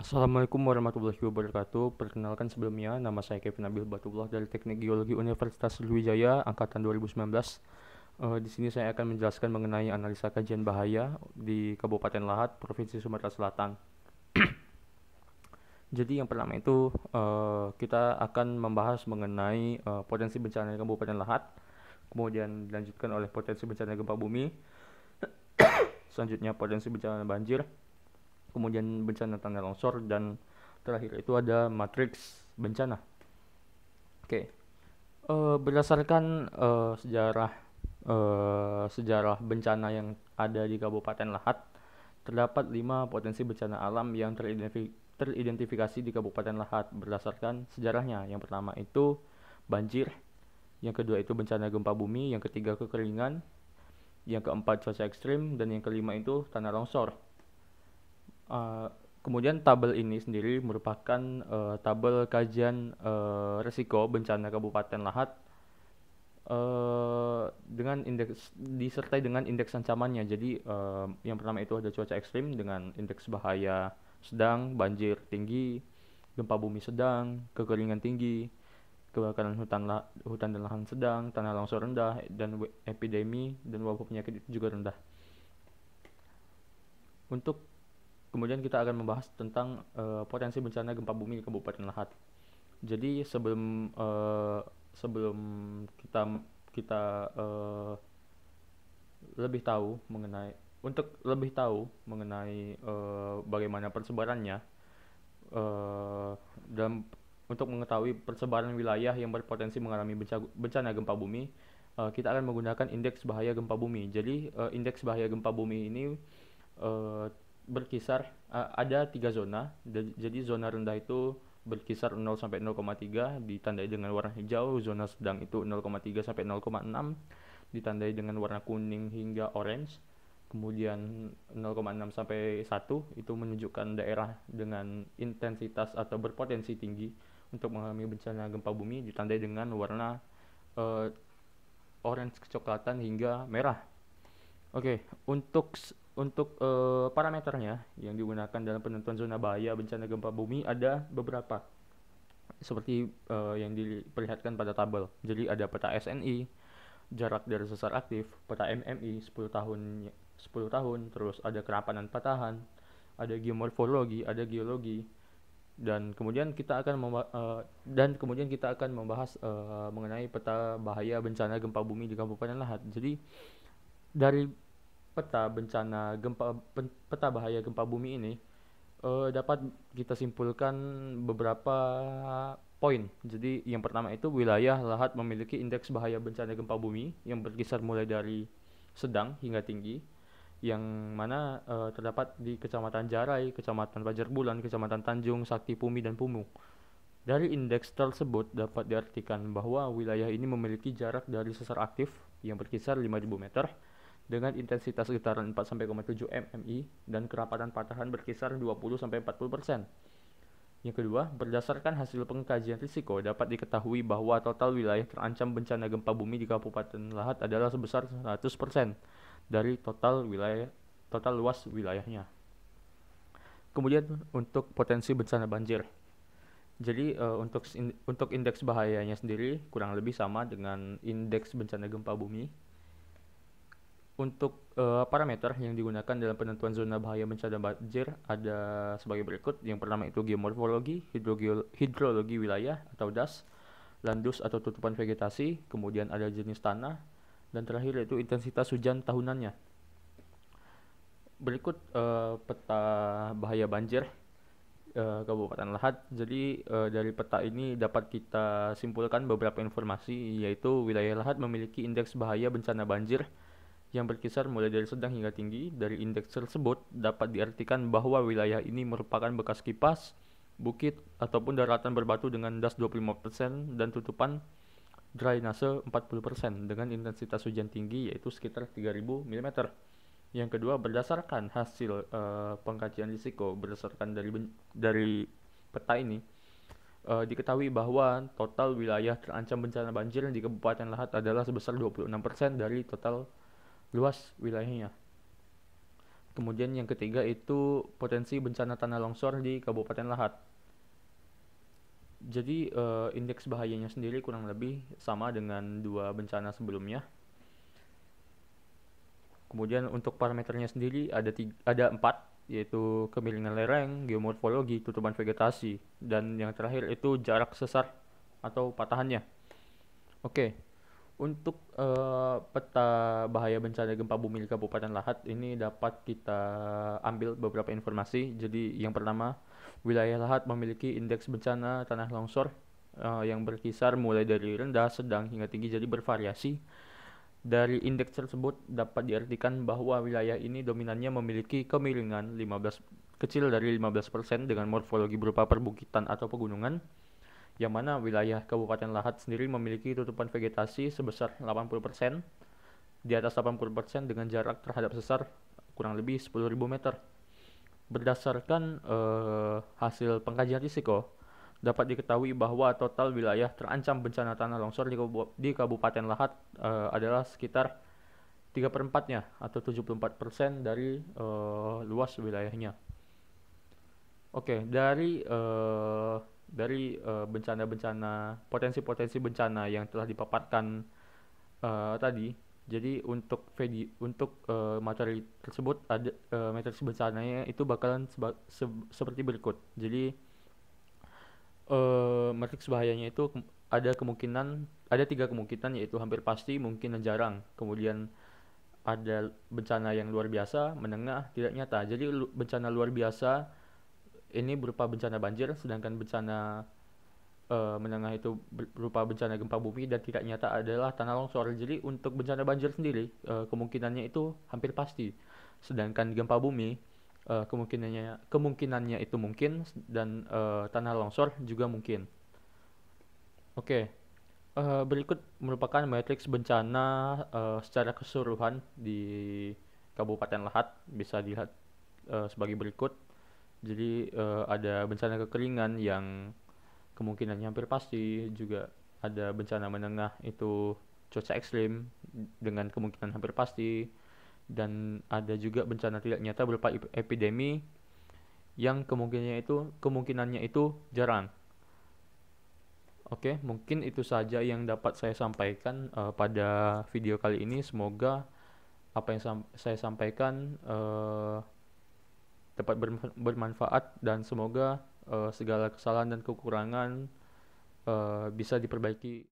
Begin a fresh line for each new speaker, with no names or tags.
Assalamualaikum warahmatullahi wabarakatuh. Perkenalkan sebelumnya, nama saya Kevin Nabil Batullah dari Teknik Geologi Universitas Sriwijaya angkatan 2019. Di sini saya akan menjelaskan mengenai analisa kajian bahaya di Kabupaten Lahat, Provinsi Sumatera Selatan. Jadi yang pertama itu kita akan membahas mengenai potensi bencana di Kabupaten Lahat, kemudian dilanjutkan oleh potensi bencana gempa bumi, selanjutnya potensi bencana banjir, kemudian bencana tanah longsor, dan terakhir itu ada matriks bencana. Oke, berdasarkan sejarah bencana yang ada di Kabupaten Lahat, terdapat 5 potensi bencana alam yang teridentifikasi di Kabupaten Lahat berdasarkan sejarahnya. Yang pertama itu banjir, yang kedua itu bencana gempa bumi, yang ketiga kekeringan, yang keempat cuaca ekstrim, dan yang kelima itu tanah longsor. Uh, Kemudian tabel ini sendiri merupakan tabel kajian resiko bencana Kabupaten Lahat dengan indeks disertai dengan indeks ancamannya. Jadi yang pertama itu ada cuaca ekstrim dengan indeks bahaya sedang, banjir tinggi, gempa bumi sedang, kekeringan tinggi, kebakaran hutan dan lahan sedang, tanah longsor rendah, dan epidemi dan wabah penyakit itu juga rendah. Untuk Kemudian kita akan membahas tentang potensi bencana gempa bumi di Kabupaten Lahat. Jadi sebelum kita kita lebih tahu mengenai untuk lebih tahu mengenai bagaimana persebarannya, dan untuk mengetahui persebaran wilayah yang berpotensi mengalami bencana gempa bumi, kita akan menggunakan indeks bahaya gempa bumi. Jadi indeks bahaya gempa bumi ini uh, berkisar, ada 3 zona. Jadi zona rendah itu berkisar 0 sampai 0,3 ditandai dengan warna hijau, zona sedang itu 0,3 sampai 0,6 ditandai dengan warna kuning hingga orange. Kemudian 0,6 sampai 1 itu menunjukkan daerah dengan intensitas atau berpotensi tinggi untuk mengalami bencana gempa bumi ditandai dengan warna uh, orange kecoklatan hingga merah. Oke, untuk parameternya yang digunakan dalam penentuan zona bahaya bencana gempa bumi ada beberapa, seperti yang diperlihatkan pada tabel. Jadi ada peta SNI, jarak dari sesar aktif, peta MMI 10 tahun, terus ada kerapanan patahan, ada geomorfologi, ada geologi, dan kemudian kita akan membahas mengenai peta bahaya bencana gempa bumi di Kabupaten Lahat. Jadi dari peta bahaya gempa bumi ini dapat kita simpulkan beberapa poin. Jadi yang pertama itu wilayah Lahat memiliki indeks bahaya bencana gempa bumi yang berkisar mulai dari sedang hingga tinggi, yang mana terdapat di Kecamatan Jarai, Kecamatan Pajar Bulan, Kecamatan Tanjung, Sakti Pumi, dan Pumu. Dari indeks tersebut dapat diartikan bahwa wilayah ini memiliki jarak dari sesar aktif yang berkisar 5.000 meter dengan intensitas getaran 4-7 mmi dan kerapatan patahan berkisar 20-40%. Yang kedua, berdasarkan hasil pengkajian risiko dapat diketahui bahwa total wilayah terancam bencana gempa bumi di Kabupaten Lahat adalah sebesar 100% dari total luas wilayahnya. Kemudian untuk potensi bencana banjir. Jadi untuk indeks bahayanya sendiri kurang lebih sama dengan indeks bencana gempa bumi. Untuk parameter yang digunakan dalam penentuan zona bahaya bencana banjir ada sebagai berikut. Yang pertama itu geomorfologi, hidrologi wilayah atau DAS, landus atau tutupan vegetasi, kemudian ada jenis tanah, dan terakhir yaitu intensitas hujan tahunannya. Berikut peta bahaya banjir Kabupaten Lahat. Jadi dari peta ini dapat kita simpulkan beberapa informasi, yaitu wilayah Lahat memiliki indeks bahaya bencana banjir yang berkisar mulai dari sedang hingga tinggi. Dari indeks tersebut dapat diartikan bahwa wilayah ini merupakan bekas kipas, bukit, ataupun daratan berbatu dengan das 25% dan tutupan drainase 40% dengan intensitas hujan tinggi yaitu sekitar 3000 mm. Yang kedua, berdasarkan hasil pengkajian risiko berdasarkan dari peta ini, diketahui bahwa total wilayah terancam bencana banjir di Kabupaten Lahat adalah sebesar 26% dari total luas wilayahnya. Kemudian yang ketiga itu potensi bencana tanah longsor di Kabupaten Lahat. Jadi indeks bahayanya sendiri kurang lebih sama dengan dua bencana sebelumnya. Kemudian untuk parameternya sendiri ada 4, yaitu kemiringan lereng, geomorfologi, tutupan vegetasi, dan yang terakhir itu jarak sesar atau patahannya. Oke, untuk peta bahaya bencana gempa bumi di Kabupaten Lahat ini dapat kita ambil beberapa informasi. Jadi yang pertama, wilayah Lahat memiliki indeks bencana tanah longsor yang berkisar mulai dari rendah, sedang hingga tinggi, jadi bervariasi. Dari indeks tersebut dapat diartikan bahwa wilayah ini dominannya memiliki kemiringan kecil dari 15% dengan morfologi berupa perbukitan atau pegunungan, yang mana wilayah Kabupaten Lahat sendiri memiliki tutupan vegetasi sebesar 80%, di atas 80% dengan jarak terhadap sesar kurang lebih 10.000 meter. Berdasarkan hasil pengkajian risiko, dapat diketahui bahwa total wilayah terancam bencana tanah longsor di Kabupaten Lahat adalah sekitar 3/4-nya atau 74% dari luas wilayahnya. Oke, dari bencana-bencana, potensi-potensi bencana yang telah dipaparkan tadi, jadi materi tersebut materi bencananya itu bakalan seperti berikut. Jadi matriks bahayanya itu ada 3 kemungkinan, yaitu hampir pasti, mungkin, dan jarang. Kemudian ada bencana yang luar biasa, menengah, tidak nyata. Jadi bencana luar biasa ini berupa bencana banjir, sedangkan bencana menengah itu berupa bencana gempa bumi, dan tidak nyata adalah tanah longsor. Jadi untuk bencana banjir sendiri kemungkinannya itu hampir pasti, sedangkan gempa bumi kemungkinannya itu mungkin, dan tanah longsor juga mungkin. Oke, berikut merupakan matriks bencana secara keseluruhan di Kabupaten Lahat, bisa dilihat sebagai berikut. Jadi ada bencana kekeringan yang kemungkinannya hampir pasti, juga ada bencana menengah itu cuaca ekstrim dengan kemungkinan hampir pasti, dan ada juga bencana tidak nyata berupa epidemi yang kemungkinannya itu jarang. Oke, mungkin itu saja yang dapat saya sampaikan pada video kali ini. Semoga apa yang saya sampaikan dapat bermanfaat, dan semoga segala kesalahan dan kekurangan bisa diperbaiki.